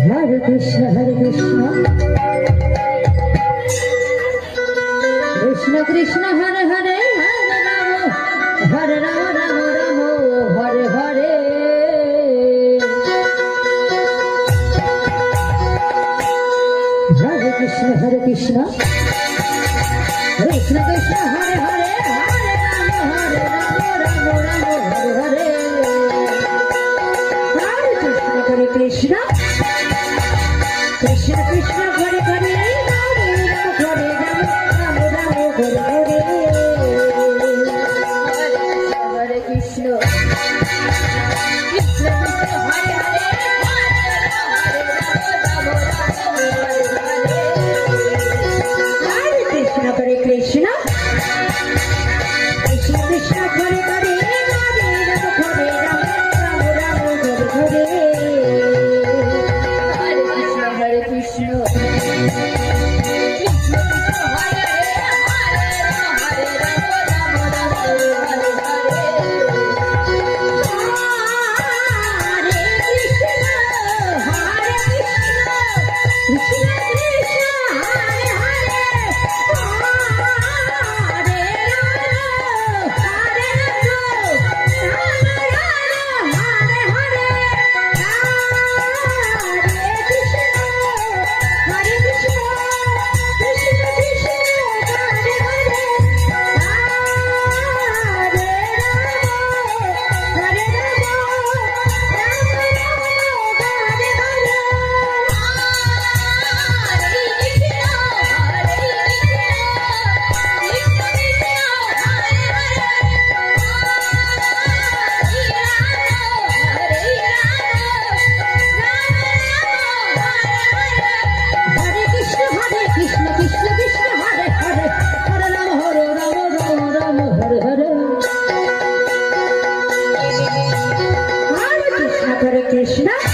Hare Krishna, Krishna Krishna, Hare Hare, Hare Rama, Rama Rama, Hare Hare. Hare Krishna, Krishna Krishna, Hare Hare, Hare Rama, Rama Rama, Hare Hare. Hare Krishna, Krishna Krishna, Hare Hare, Hare Rama, Rama Rama, Hare Hare. Hare Krishna, Krishna Krishna, Hare Hare, Hare Krishna, Hare Krishna, Krishna Krishna, Hare Hare, Hare Rama, Rama Rama, Hare Hare. Hare Krishna, Krishna